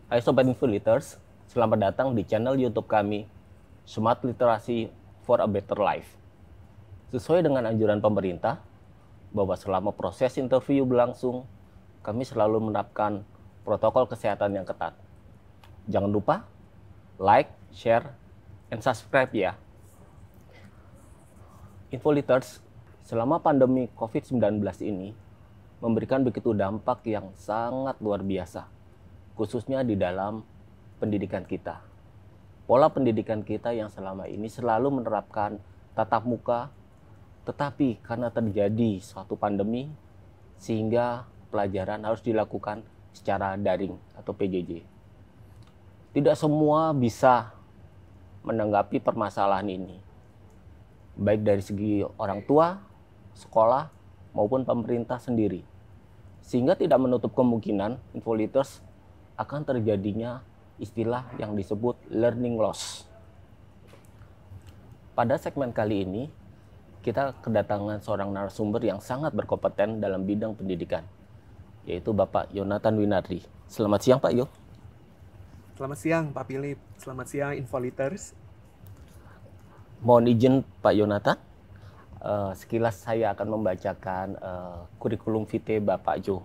Hai Sobat Infiliters, selamat datang di channel YouTube kami, Smart Literasi for a Better Life. Sesuai dengan anjuran pemerintah, bahwa selama proses interview berlangsung, kami selalu menerapkan protokol kesehatan yang ketat. Jangan lupa like, share, and subscribe ya. Infoliters, selama pandemi COVID-19 ini, memberikan begitu dampak yang sangat luar biasa, khususnya di dalam pendidikan kita. Pola pendidikan kita yang selama ini selalu menerapkan tatap muka, tetapi karena terjadi suatu pandemi, sehingga pelajaran harus dilakukan secara daring atau PJJ. Tidak semua bisa menanggapi permasalahan ini, baik dari segi orang tua, sekolah, maupun pemerintah sendiri. Sehingga tidak menutup kemungkinan Infoliters akan terjadinya istilah yang disebut learning loss. Pada segmen kali ini, kita kedatangan seorang narasumber yang sangat berkompeten dalam bidang pendidikan, yaitu Bapak Yonatan Winardi. Selamat siang Pak Yo. Selamat siang Pak Philip, selamat siang Infoliters. Mohon izin Pak Yonatan, sekilas saya akan membacakan kurikulum vitae Bapak Yo.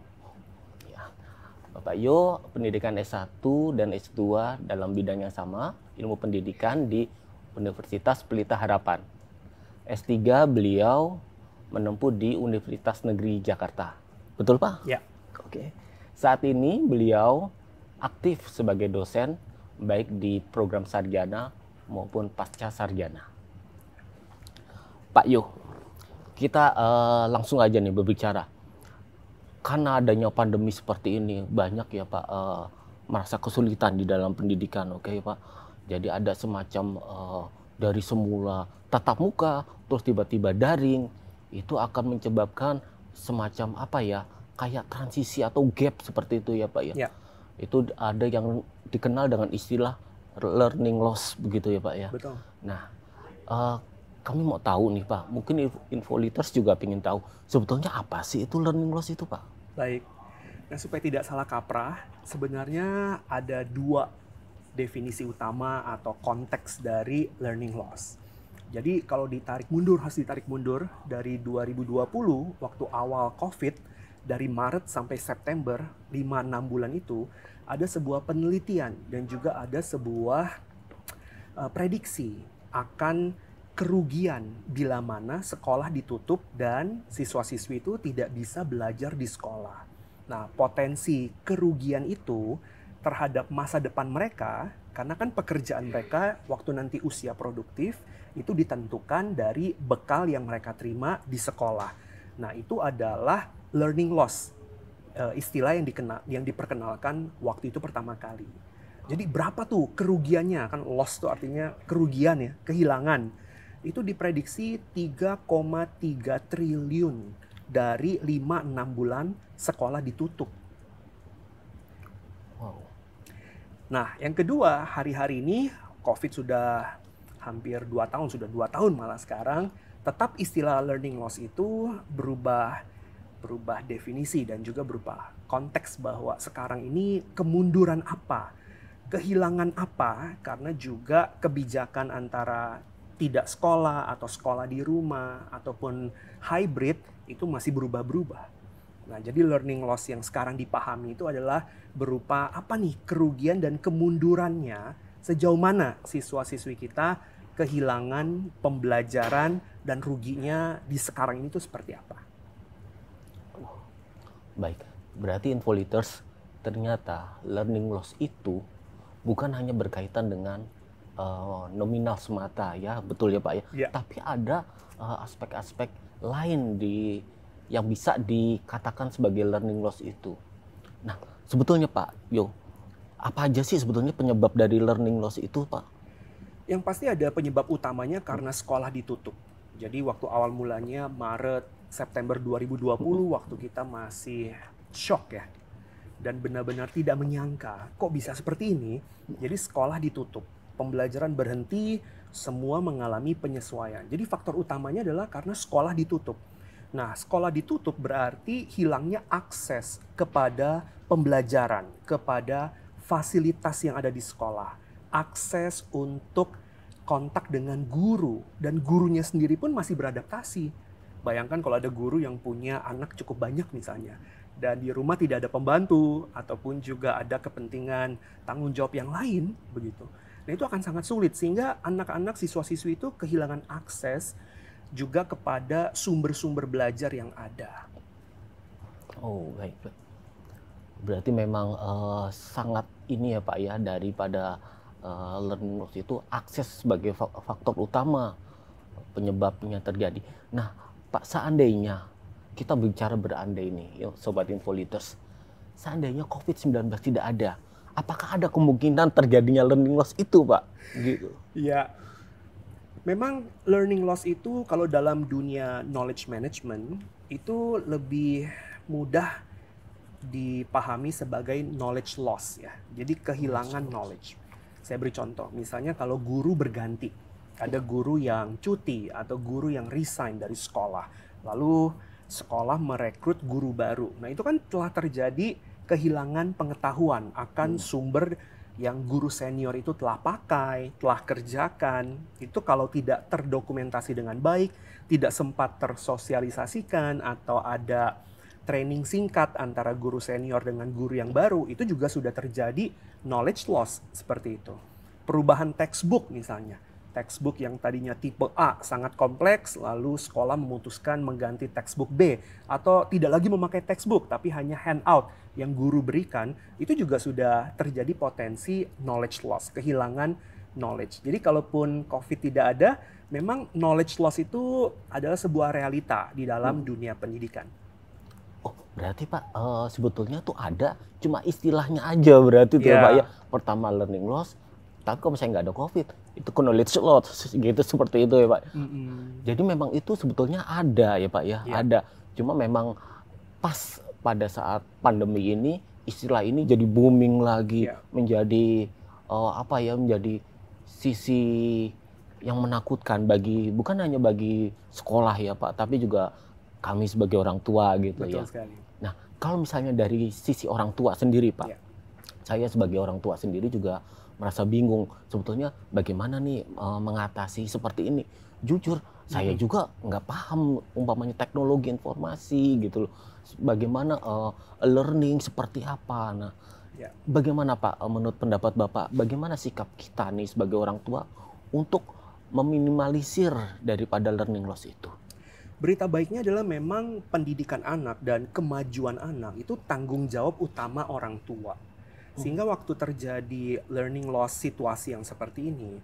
Bapak Yo pendidikan S1 dan S2 dalam bidang yang sama, ilmu pendidikan di Universitas Pelita Harapan. S3 beliau menempuh di Universitas Negeri Jakarta. Betul Pak? Ya. Oke. Saat ini beliau aktif sebagai dosen baik di program sarjana maupun pasca sarjana. Pak Yo, kita langsung aja nih berbicara. Karena adanya pandemi seperti ini, banyak ya Pak merasa kesulitan di dalam pendidikan, oke Pak. Jadi ada semacam dari semula tatap muka, terus tiba-tiba daring, itu akan menyebabkan semacam apa ya, kayak transisi atau gap seperti itu ya Pak ya. Ya. Itu ada yang dikenal dengan istilah learning loss begitu ya Pak ya. Betul. Nah, kami mau tahu nih Pak, mungkin Infoliters juga ingin tahu sebetulnya apa sih itu learning loss itu Pak? Baik. Nah, supaya tidak salah kaprah, sebenarnya ada dua definisi utama atau konteks dari learning loss. Jadi kalau harus ditarik mundur dari 2020, waktu awal COVID, dari Maret sampai September, 5-6 bulan itu, ada sebuah penelitian dan juga ada sebuah prediksi akan kerugian bila mana sekolah ditutup dan siswa-siswi itu tidak bisa belajar di sekolah. Nah, potensi kerugian itu terhadap masa depan mereka, karena kan pekerjaan mereka waktu nanti usia produktif itu ditentukan dari bekal yang mereka terima di sekolah. Nah, itu adalah learning loss, istilah yang diperkenalkan waktu itu pertama kali. Jadi berapa tuh kerugiannya? Kan loss itu artinya kerugian ya, kehilangan. Itu diprediksi 3,3 triliun dari 5-6 bulan sekolah ditutup. Wow. Nah, yang kedua, hari-hari ini COVID sudah hampir 2 tahun, sudah 2 tahun malah sekarang, tetap istilah learning loss itu berubah definisi dan juga berubah konteks bahwa sekarang ini kemunduran apa, kehilangan apa, karena juga kebijakan antara tidak sekolah atau sekolah di rumah ataupun hybrid itu masih berubah-berubah. Nah, jadi learning loss yang sekarang dipahami itu adalah berupa apa nih kerugian dan kemundurannya, sejauh mana siswa-siswi kita kehilangan pembelajaran dan ruginya di sekarang ini tuh seperti apa. Baik, berarti Infoliters ternyata learning loss itu bukan hanya berkaitan dengan nominal semata ya, betul ya Pak ya. Ya. Tapi ada aspek-aspek lain yang bisa dikatakan sebagai learning loss itu. Nah, sebetulnya Pak Yo, apa aja sih sebetulnya penyebab dari learning loss itu Pak? Yang pasti ada penyebab utamanya karena sekolah ditutup. Jadi waktu awal mulanya Maret, September 2020 waktu kita masih shock ya. Dan benar-benar tidak menyangka kok bisa seperti ini. Jadi sekolah ditutup. Pembelajaran berhenti, semua mengalami penyesuaian. Jadi faktor utamanya adalah karena sekolah ditutup. Nah, sekolah ditutup berarti hilangnya akses kepada pembelajaran, kepada fasilitas yang ada di sekolah, akses untuk kontak dengan guru, dan gurunya sendiri pun masih beradaptasi. Bayangkan kalau ada guru yang punya anak cukup banyak misalnya, dan di rumah tidak ada pembantu, ataupun juga ada kepentingan tanggung jawab yang lain, begitu. Nah itu akan sangat sulit, sehingga anak-anak siswa-siswi itu kehilangan akses juga kepada sumber-sumber belajar yang ada. Oh, baik. Berarti memang sangat ini ya Pak ya, daripada learning loss itu akses sebagai faktor utama penyebabnya terjadi. Nah, Pak, seandainya kita bicara berandai nih, yuk, Sobat Info-Leaders, seandainya COVID-19 tidak ada, apakah ada kemungkinan terjadinya learning loss itu, Pak? Gitu. Ya, memang learning loss itu kalau dalam dunia knowledge management itu lebih mudah dipahami sebagai knowledge loss ya. Jadi kehilangan knowledge. Saya beri contoh, misalnya kalau guru berganti, ada guru yang cuti atau guru yang resign dari sekolah, lalu sekolah merekrut guru baru. Nah itu kan telah terjadi kehilangan pengetahuan akan sumber yang guru senior itu telah pakai, telah kerjakan. Itu kalau tidak terdokumentasi dengan baik, tidak sempat tersosialisasikan, atau ada training singkat antara guru senior dengan guru yang baru, itu juga sudah terjadi knowledge loss seperti itu. Perubahan textbook misalnya. Textbook yang tadinya tipe A sangat kompleks, lalu sekolah memutuskan mengganti textbook B, atau tidak lagi memakai textbook tapi hanya handout yang guru berikan, itu juga sudah terjadi potensi knowledge loss, kehilangan knowledge. Jadi kalaupun COVID tidak ada, memang knowledge loss itu adalah sebuah realita di dalam dunia pendidikan. Oh, berarti Pak, sebetulnya tuh ada, cuma istilahnya aja berarti tuh Pak ya. Pertama learning loss, tapi kalau misalnya nggak ada COVID, itu knowledge loss, gitu seperti itu ya Pak. Jadi memang itu sebetulnya ada ya Pak ya, ada. Cuma memang pas pada saat pandemi ini, istilah ini jadi booming lagi, menjadi apa ya, menjadi sisi yang menakutkan bagi, bukan hanya bagi sekolah ya Pak, tapi juga kami sebagai orang tua gitu. Betul ya. Sekali. Nah, kalau misalnya dari sisi orang tua sendiri Pak, saya sebagai orang tua sendiri juga merasa bingung. Sebetulnya bagaimana nih mengatasi seperti ini? Jujur, saya juga nggak paham umpamanya teknologi informasi gitu loh. Bagaimana learning seperti apa? Nah, bagaimana Pak menurut pendapat Bapak, bagaimana sikap kita nih sebagai orang tua untuk meminimalisir daripada learning loss itu? Berita baiknya adalah memang pendidikan anak dan kemajuan anak itu tanggung jawab utama orang tua. Sehingga waktu terjadi learning loss situasi yang seperti ini,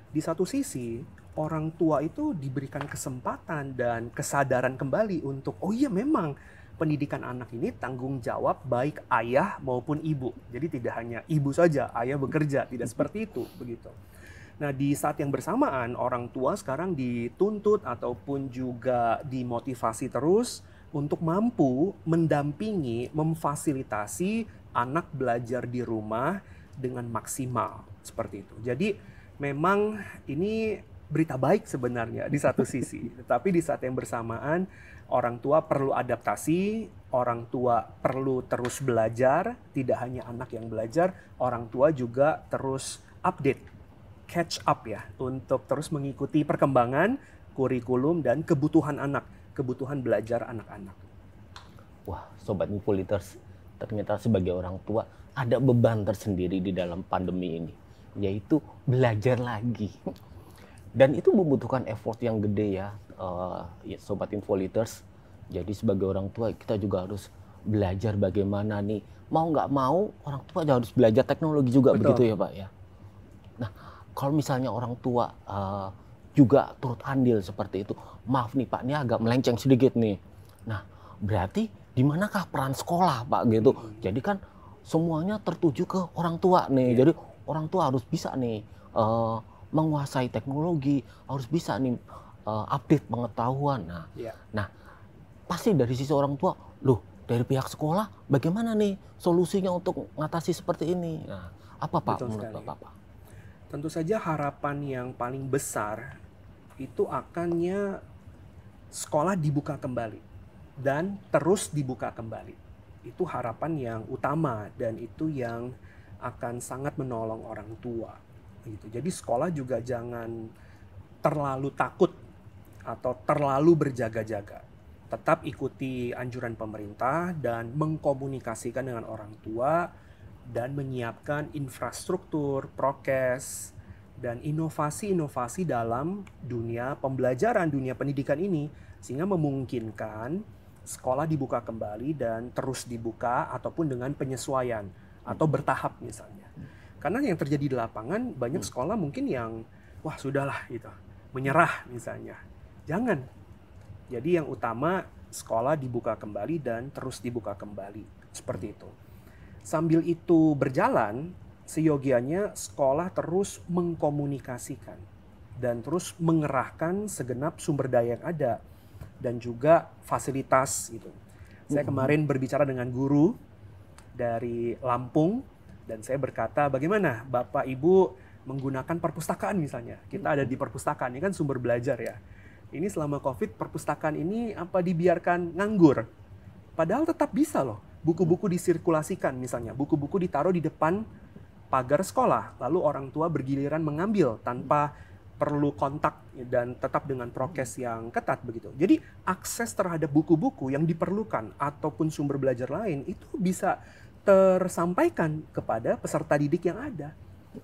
di satu sisi orang tua itu diberikan kesempatan dan kesadaran kembali untuk, oh iya memang pendidikan anak ini tanggung jawab baik ayah maupun ibu. Jadi tidak hanya ibu saja, ayah bekerja, tidak seperti itu, begitu. Nah, di saat yang bersamaan, orang tua sekarang dituntut ataupun juga dimotivasi terus untuk mampu mendampingi, memfasilitasi anak belajar di rumah dengan maksimal. Seperti itu. Jadi, memang ini berita baik sebenarnya di satu sisi. Tetapi di saat yang bersamaan, orang tua perlu adaptasi, orang tua perlu terus belajar, tidak hanya anak yang belajar, orang tua juga terus update, catch up ya, untuk terus mengikuti perkembangan kurikulum dan kebutuhan anak, kebutuhan belajar anak-anak. Wah, Sobat Info-Leaders, ternyata sebagai orang tua ada beban tersendiri di dalam pandemi ini, yaitu belajar lagi. Dan itu membutuhkan effort yang gede ya, Sobat Info-Leaders. Jadi sebagai orang tua kita juga harus belajar bagaimana nih, mau nggak mau orang tua harus belajar teknologi juga. Betul. Begitu ya Pak ya. Nah, kalau misalnya orang tua juga turut andil seperti itu, maaf nih Pak, ini agak melenceng sedikit nih. Nah, berarti di manakah peran sekolah Pak gitu? Jadi kan semuanya tertuju ke orang tua nih. Jadi orang tua harus bisa nih menguasai teknologi, harus bisa nih update pengetahuan. Nah, pasti dari sisi orang tua, loh dari pihak sekolah bagaimana nih solusinya untuk mengatasi seperti ini? Nah, apa Pak menurut Bapak? Tentu saja harapan yang paling besar itu akannya sekolah dibuka kembali dan terus dibuka kembali. Itu harapan yang utama dan itu yang akan sangat menolong orang tua gitu. Jadi sekolah juga jangan terlalu takut atau terlalu berjaga-jaga. Tetap ikuti anjuran pemerintah dan mengkomunikasikan dengan orang tua dan menyiapkan infrastruktur, prokes, dan inovasi-inovasi dalam dunia pembelajaran, dunia pendidikan ini, sehingga memungkinkan sekolah dibuka kembali dan terus dibuka ataupun dengan penyesuaian atau bertahap misalnya. Karena yang terjadi di lapangan banyak sekolah mungkin yang wah sudahlah gitu, menyerah misalnya. Jangan. Jadi yang utama sekolah dibuka kembali dan terus dibuka kembali. Seperti itu. Sambil itu berjalan, seyogianya sekolah terus mengkomunikasikan dan terus mengerahkan segenap sumber daya yang ada dan juga fasilitas gitu. Saya kemarin berbicara dengan guru dari Lampung dan saya berkata, bagaimana Bapak Ibu menggunakan perpustakaan misalnya? Kita ada di perpustakaan, ini kan sumber belajar ya. Ini selama COVID perpustakaan ini apa dibiarkan nganggur? Padahal tetap bisa loh. Buku-buku disirkulasikan misalnya, buku-buku ditaruh di depan pagar sekolah, lalu orang tua bergiliran mengambil tanpa perlu kontak dan tetap dengan prokes yang ketat begitu. Jadi akses terhadap buku-buku yang diperlukan ataupun sumber belajar lain itu bisa tersampaikan kepada peserta didik yang ada.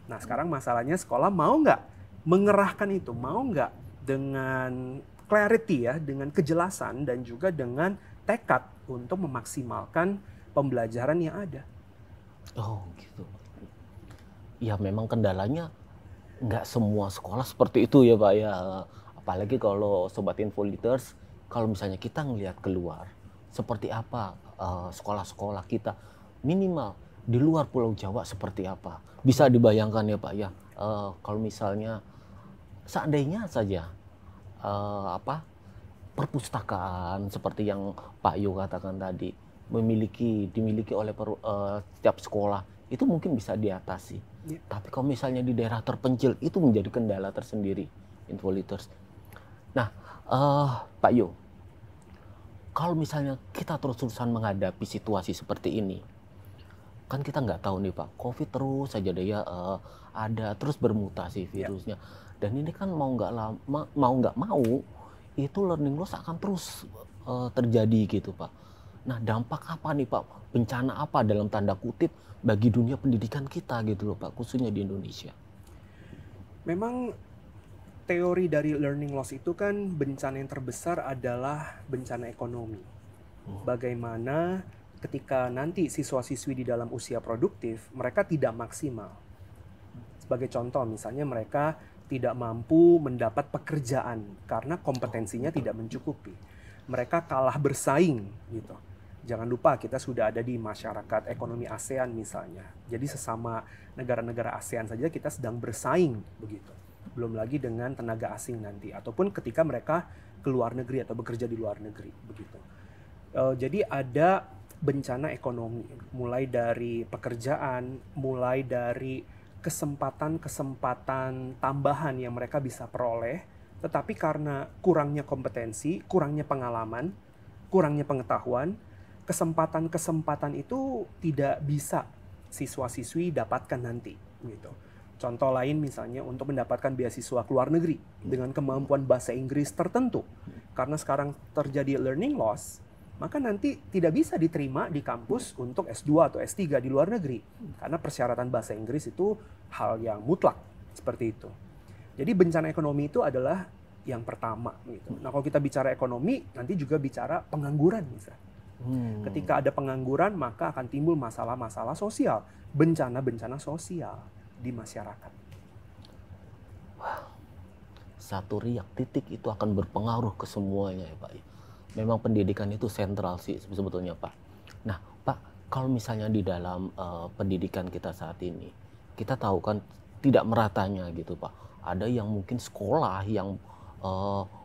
Nah sekarang masalahnya sekolah mau nggak mengerahkan itu, mau nggak dengan clarity ya, dengan kejelasan dan juga dengan tekad untuk memaksimalkan pembelajaran yang ada. Oh gitu. Ya memang kendalanya nggak semua sekolah seperti itu ya Pak ya. Apalagi kalau Sobat Info Leaders, kalau misalnya kita ngelihat keluar, seperti apa sekolah-sekolah kita, minimal di luar Pulau Jawa seperti apa. Bisa dibayangkan ya Pak ya, kalau misalnya seandainya saja perpustakaan seperti yang Pak Yo katakan tadi, dimiliki oleh setiap sekolah, itu mungkin bisa diatasi. Ya. Tapi kalau misalnya di daerah terpencil itu menjadi kendala tersendiri, Info Leaders. Nah, Pak Yo, kalau misalnya kita terus-terusan menghadapi situasi seperti ini, kan kita nggak tahu nih Pak, COVID terus saja deh ya ada, terus bermutasi virusnya. Dan ini kan mau nggak mau, itu learning loss akan terus terjadi gitu Pak. Nah dampak apa nih Pak, bencana apa dalam tanda kutip bagi dunia pendidikan kita gitu loh Pak, khususnya di Indonesia? Memang teori dari learning loss itu kan bencana yang terbesar adalah bencana ekonomi. Bagaimana ketika nanti siswa-siswi di dalam usia produktif, mereka tidak maksimal. Sebagai contoh misalnya mereka tidak mampu mendapat pekerjaan karena kompetensinya tidak mencukupi. Mereka kalah bersaing gitu. Jangan lupa kita sudah ada di masyarakat ekonomi ASEAN misalnya. Jadi sesama negara-negara ASEAN saja kita sedang bersaing begitu. Belum lagi dengan tenaga asing nanti ataupun ketika mereka ke luar negeri atau bekerja di luar negeri begitu. Jadi ada bencana ekonomi mulai dari pekerjaan, mulai dari kesempatan-kesempatan tambahan yang mereka bisa peroleh, tetapi karena kurangnya kompetensi, kurangnya pengalaman, kurangnya pengetahuan, kesempatan-kesempatan itu tidak bisa siswa-siswi dapatkan nanti gitu. Contoh lain misalnya untuk mendapatkan beasiswa ke luar negeri dengan kemampuan bahasa Inggris tertentu. Karena sekarang terjadi learning loss, maka nanti tidak bisa diterima di kampus untuk S2 atau S3 di luar negeri. Karena persyaratan bahasa Inggris itu hal yang mutlak, seperti itu. Jadi bencana ekonomi itu adalah yang pertama. Gitu. Nah kalau kita bicara ekonomi, nanti juga bicara pengangguran misalnya. Ketika ada pengangguran, maka akan timbul masalah-masalah sosial, bencana-bencana sosial di masyarakat. Wah, satu riak titik itu akan berpengaruh ke semuanya ya Pak. Memang pendidikan itu sentral sih sebetulnya Pak. Nah Pak, kalau misalnya di dalam pendidikan kita saat ini, kita tahu kan tidak meratanya gitu Pak. Ada yang mungkin sekolah yang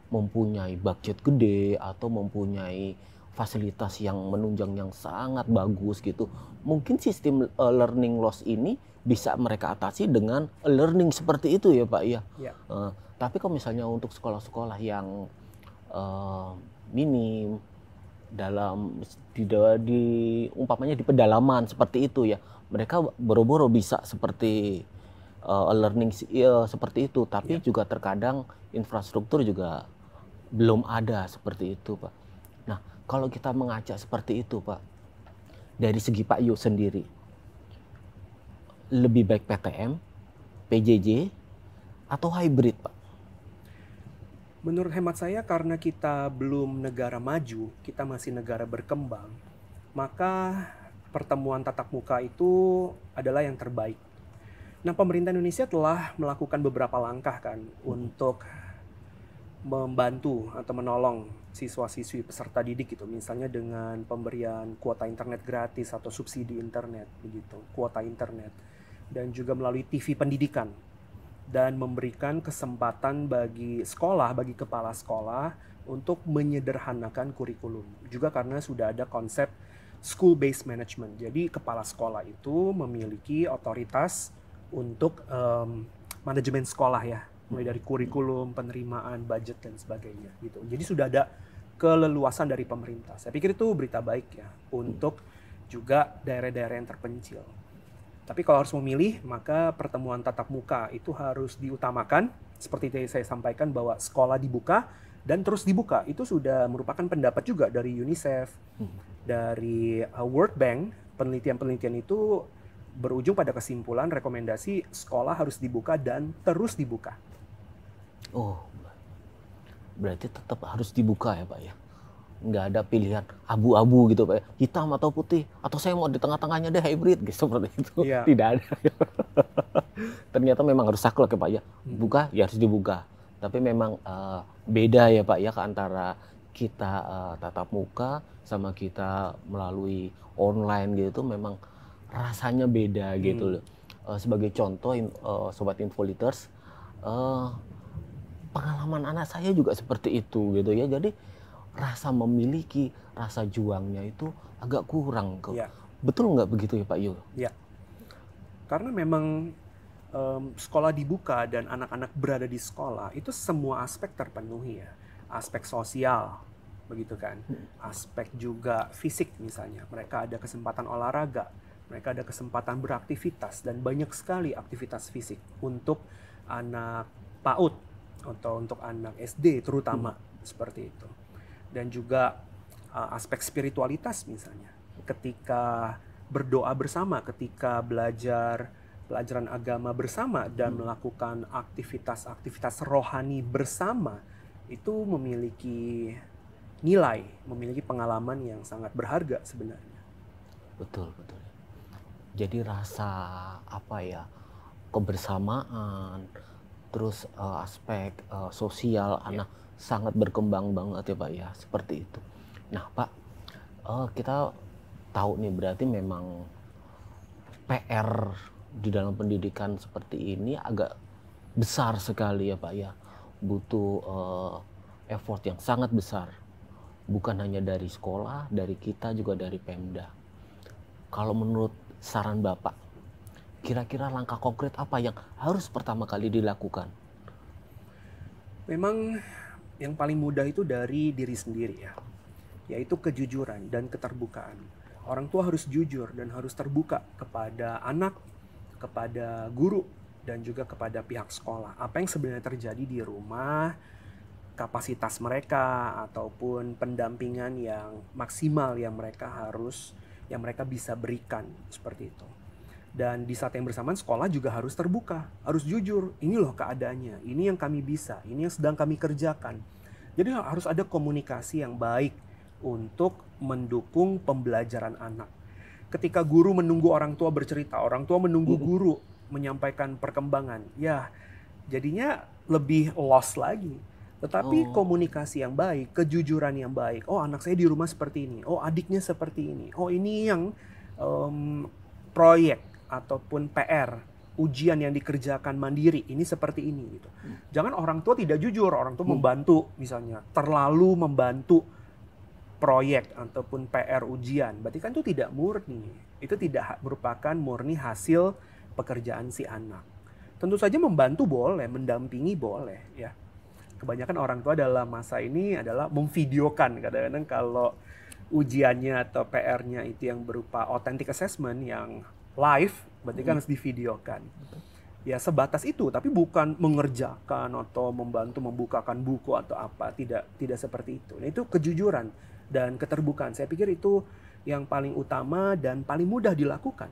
mempunyai budget gede atau mempunyai fasilitas yang menunjang yang sangat bagus gitu. Mungkin sistem learning loss ini bisa mereka atasi dengan learning seperti itu ya Pak ya. Tapi kalau misalnya untuk sekolah-sekolah yang minim umpamanya di pedalaman seperti itu ya, mereka boro-boro bisa seperti learning seperti itu, tapi juga terkadang infrastruktur juga belum ada seperti itu, Pak. Nah, kalau kita mengajak seperti itu, Pak, dari segi Pak Yu sendiri, lebih baik PTM, PJJ, atau hybrid, Pak? Menurut hemat saya, karena kita belum negara maju, kita masih negara berkembang, maka pertemuan tatap muka itu adalah yang terbaik. Nah, pemerintah Indonesia telah melakukan beberapa langkah kan untuk membantu atau menolong siswa-siswi peserta didik gitu, misalnya dengan pemberian kuota internet gratis atau subsidi internet begitu, kuota internet, dan juga melalui TV pendidikan, dan memberikan kesempatan bagi sekolah, bagi kepala sekolah untuk menyederhanakan kurikulum. Juga karena sudah ada konsep school based management. Jadi kepala sekolah itu memiliki otoritas untuk manajemen sekolah ya, mulai dari kurikulum, penerimaan, budget dan sebagainya gitu. Jadi sudah ada keleluasan dari pemerintah. Saya pikir itu berita baik ya untuk juga daerah-daerah yang terpencil. Tapi kalau harus memilih, maka pertemuan tatap muka itu harus diutamakan. Seperti tadi saya sampaikan bahwa sekolah dibuka dan terus dibuka. Itu sudah merupakan pendapat juga dari UNICEF, dari World Bank. Penelitian-penelitian itu berujung pada kesimpulan rekomendasi sekolah harus dibuka dan terus dibuka. Oh, berarti tetap harus dibuka ya, Pak ya? Nggak ada pilihan abu-abu gitu, Pak ya? Hitam atau putih, atau saya mau di tengah-tengahnya deh hybrid gitu, seperti itu. Iya. Tidak ada. Ternyata memang harus saklek ya, Pak ya? Buka ya harus dibuka. Tapi memang beda ya, Pak ya, antara kita tatap muka sama kita melalui online gitu, memang rasanya beda gitu loh. Sebagai contoh, Sobat Infoliters, pengalaman anak saya juga seperti itu gitu ya. Jadi rasa memiliki, rasa juangnya itu agak kurang. Ya. Betul nggak begitu ya Pak Yu? Ya, karena memang sekolah dibuka dan anak-anak berada di sekolah, itu semua aspek terpenuhi ya. Aspek sosial, begitu kan. Aspek juga fisik misalnya. Mereka ada kesempatan olahraga, mereka ada kesempatan beraktivitas, dan banyak sekali aktivitas fisik untuk anak PAUD atau untuk anak SD terutama, seperti itu. Dan juga aspek spiritualitas misalnya. Ketika berdoa bersama, ketika belajar pelajaran agama bersama dan melakukan aktivitas-aktivitas rohani bersama, itu memiliki nilai, memiliki pengalaman yang sangat berharga sebenarnya. Betul, betul. Jadi rasa apa ya, kebersamaan, terus aspek sosial anak sangat berkembang banget ya Pak ya, seperti itu. Nah Pak, kita tahu nih berarti memang PR di dalam pendidikan seperti ini agak besar sekali ya Pak ya, butuh effort yang sangat besar, bukan hanya dari sekolah, dari kita juga dari Pemda. Kalau menurut saran Bapak, kira-kira langkah konkret apa yang harus pertama kali dilakukan? Memang yang paling mudah itu dari diri sendiri ya, yaitu kejujuran dan keterbukaan. Orang tua harus jujur dan harus terbuka kepada anak, kepada guru, dan juga kepada pihak sekolah. Apa yang sebenarnya terjadi di rumah, kapasitas mereka, ataupun pendampingan yang maksimal yang mereka bisa berikan, seperti itu. Dan di saat yang bersamaan sekolah juga harus terbuka, harus jujur. Ini loh keadaannya, ini yang kami bisa, ini yang sedang kami kerjakan. Jadi harus ada komunikasi yang baik untuk mendukung pembelajaran anak. Ketika guru menunggu orang tua bercerita, orang tua menunggu guru menyampaikan perkembangan, ya jadinya lebih lost lagi. Tetapi komunikasi yang baik, kejujuran yang baik. Oh, anak saya di rumah seperti ini. Oh, adiknya seperti ini. Oh, ini yang proyek ataupun PR, ujian yang dikerjakan mandiri, ini seperti ini gitu. Jangan orang tua tidak jujur, orang tua membantu misalnya, terlalu membantu proyek ataupun PR ujian. Berarti kan itu tidak murni. Itu tidak merupakan murni hasil pekerjaan si anak. Tentu saja membantu boleh, mendampingi boleh ya. Kebanyakan orang tua dalam masa ini adalah memvideokan. Kadang-kadang kalau ujiannya atau PR-nya itu yang berupa authentic assessment yang live, berarti kan harus divideokan. Ya sebatas itu, tapi bukan mengerjakan atau membantu membukakan buku atau apa, tidak seperti itu. Nah, itu kejujuran dan keterbukaan. Saya pikir itu yang paling utama dan paling mudah dilakukan.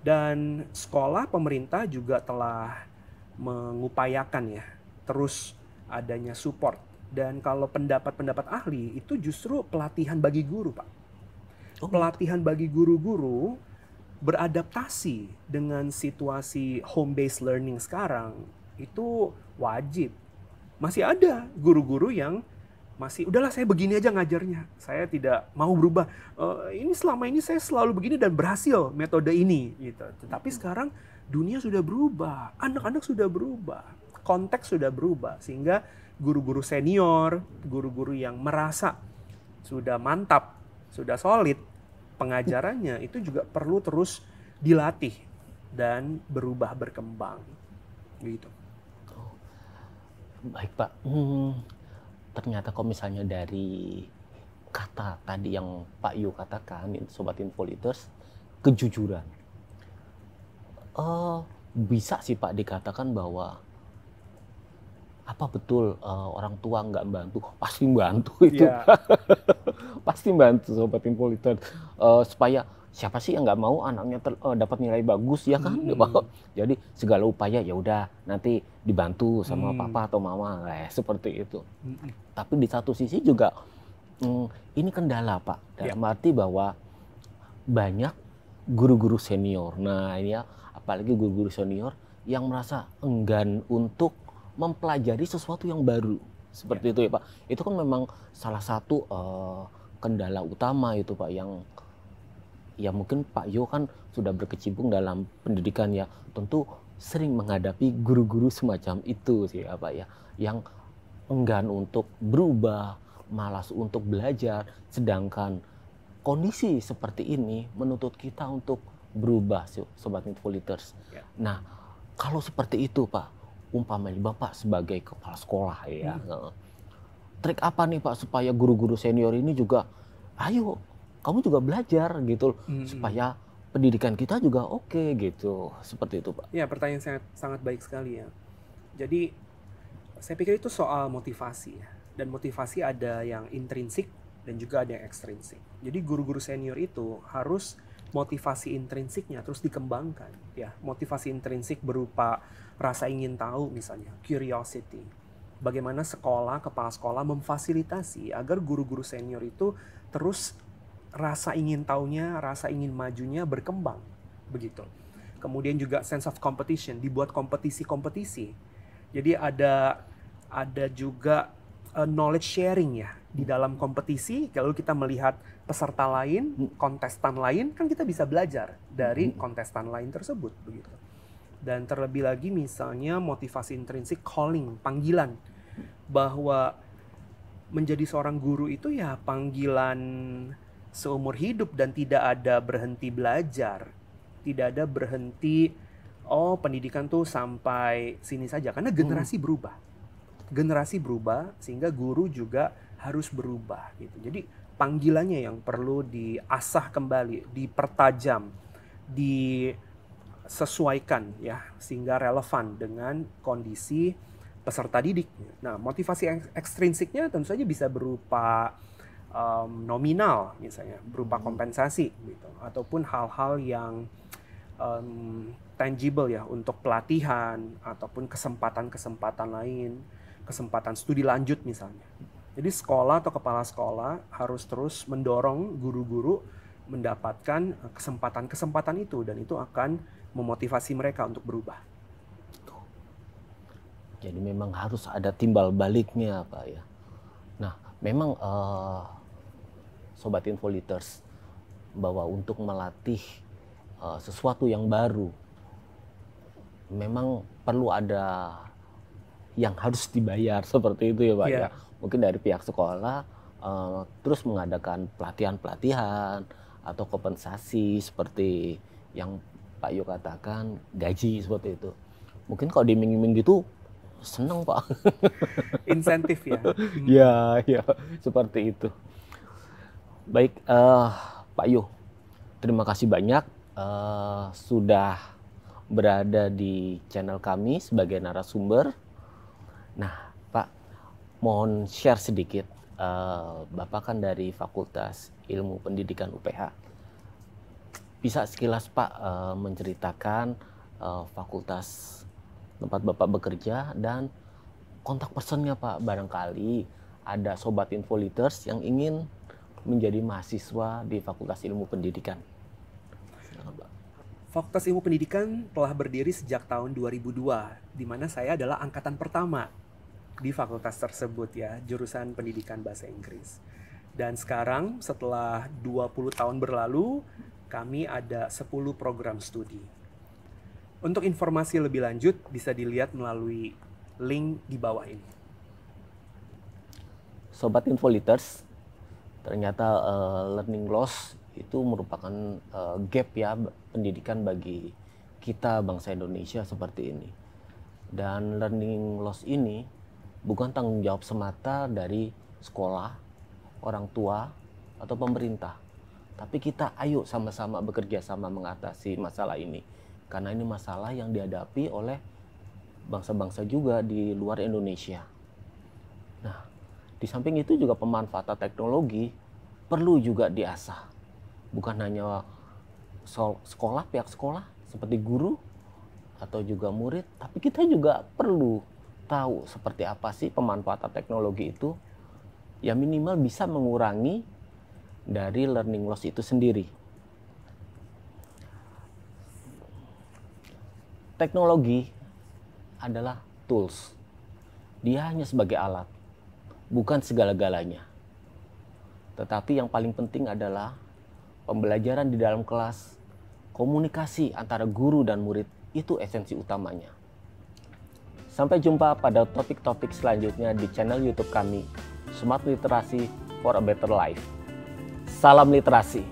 Dan sekolah, pemerintah juga telah mengupayakan ya, terus adanya support. Dan kalau pendapat-pendapat ahli itu justru pelatihan bagi guru, Pak. Pelatihan bagi guru-guru beradaptasi dengan situasi home based learning sekarang itu wajib. Masih ada guru-guru yang masih udahlah saya begini aja ngajarnya, saya tidak mau berubah. Ini selama ini saya selalu begini dan berhasil metode ini gitu. Tetapi sekarang dunia sudah berubah, anak-anak sudah berubah, konteks sudah berubah, sehingga guru-guru senior, guru-guru yang merasa sudah mantap, sudah solid pengajarannya itu juga perlu terus dilatih dan berubah berkembang gitu. Baik Pak, ternyata kalau misalnya dari kata tadi yang Pak Yu katakan, Sobat Infoliters, kejujuran, bisa sih Pak dikatakan bahwa apa betul orang tua nggak bantu? Pasti bantu itu, yeah. Pasti bantu Sobat Infoliters, supaya siapa sih yang nggak mau anaknya dapat nilai bagus ya kan? Jadi segala upaya ya udah nanti dibantu sama papa atau mama, seperti itu. Tapi di satu sisi juga ini kendala Pak, dalam arti bahwa banyak guru-guru senior. Nah ini ya, apalagi guru-guru senior yang merasa enggan untuk mempelajari sesuatu yang baru, seperti itu ya Pak. Itu kan memang salah satu kendala utama itu Pak, yang ya mungkin Pak Yo kan sudah berkecimpung dalam pendidikan ya, tentu sering menghadapi guru-guru semacam itu sih ya Pak ya, yang enggan untuk berubah, malas untuk belajar, sedangkan kondisi seperti ini menuntut kita untuk berubah, Sobat Infoliters. Nah, kalau seperti itu Pak, umpamanya Bapak sebagai kepala sekolah ya, trik apa nih Pak supaya guru-guru senior ini juga, ayo kamu juga belajar gitu, supaya pendidikan kita juga oke gitu, seperti itu Pak. Ya, pertanyaan sangat baik sekali ya. Jadi saya pikir itu soal motivasi ya. Dan motivasi ada yang intrinsik dan juga ada yang ekstrinsik. Jadi guru-guru senior itu harus motivasi intrinsiknya terus dikembangkan ya. Motivasi intrinsik berupa rasa ingin tahu misalnya, curiosity. Bagaimana sekolah, kepala sekolah memfasilitasi agar guru-guru senior itu terus rasa ingin tahunya, rasa ingin majunya berkembang, begitu. Kemudian juga sense of competition, dibuat kompetisi-kompetisi. Jadi ada juga knowledge sharing ya di dalam kompetisi. Kalau kita melihat peserta lain, kontestan lain, kan kita bisa belajar dari kontestan lain tersebut, begitu. Dan terlebih lagi misalnya motivasi intrinsik, calling, panggilan, bahwa menjadi seorang guru itu ya panggilan seumur hidup dan tidak ada berhenti belajar, tidak ada berhenti pendidikan tuh sampai sini saja, karena generasi berubah sehingga guru juga harus berubah gitu. Jadi panggilannya yang perlu diasah kembali, dipertajam, disesuaikan ya sehingga relevan dengan kondisi peserta didik. Nah, motivasi ekstrinsiknya tentu saja bisa berupa nominal misalnya, berupa kompensasi gitu, ataupun hal-hal yang tangible ya untuk pelatihan ataupun kesempatan-kesempatan lain, kesempatan studi lanjut misalnya. Jadi sekolah atau kepala sekolah harus terus mendorong guru-guru mendapatkan kesempatan-kesempatan itu, dan itu akan memotivasi mereka untuk berubah. Jadi memang harus ada timbal baliknya Pak ya. Nah memang Sobat Infoliters, bahwa untuk melatih sesuatu yang baru memang perlu ada yang harus dibayar, seperti itu ya Pak ya. Mungkin dari pihak sekolah terus mengadakan pelatihan-pelatihan atau kompensasi seperti yang Pak Yo katakan, gaji seperti itu. Mungkin kalau diiming-iming gitu seneng Pak. Insentif ya. Ya seperti itu. Baik Pak Yo, terima kasih banyak sudah berada di channel kami sebagai narasumber. Nah, Pak, mohon share sedikit. Bapak kan dari Fakultas Ilmu Pendidikan UPH. Bisa sekilas Pak menceritakan fakultas tempat Bapak bekerja dan kontak personnya Pak. Barangkali ada Sobat Infoliters yang ingin menjadi mahasiswa di Fakultas Ilmu Pendidikan. Silakan, Pak. Fakultas Ilmu Pendidikan telah berdiri sejak tahun 2002, di mana saya adalah angkatan pertama di fakultas tersebut ya, jurusan Pendidikan Bahasa Inggris. Dan sekarang setelah 20 tahun berlalu, kami ada 10 program studi. Untuk informasi lebih lanjut bisa dilihat melalui link di bawah ini. Sobat Infoliters, ternyata learning loss itu merupakan gap ya pendidikan bagi kita bangsa Indonesia seperti ini. Dan learning loss ini bukan tanggung jawab semata dari sekolah, orang tua, atau pemerintah. Tapi kita ayo sama-sama bekerja sama mengatasi masalah ini. Karena ini masalah yang dihadapi oleh bangsa-bangsa juga di luar Indonesia. Nah, di samping itu juga pemanfaatan teknologi perlu juga diasah. Bukan hanya sekolah, pihak sekolah seperti guru atau juga murid, tapi kita juga perlu tahu seperti apa sih pemanfaatan teknologi itu, ya minimal bisa mengurangi dari learning loss itu sendiri. Teknologi adalah tools. Dia hanya sebagai alat, bukan segala-galanya. Tetapi yang paling penting adalah pembelajaran di dalam kelas, komunikasi antara guru dan murid, itu esensi utamanya. Sampai jumpa pada topik-topik selanjutnya di channel YouTube kami, Smart Literasi for a Better Life. Salam literasi.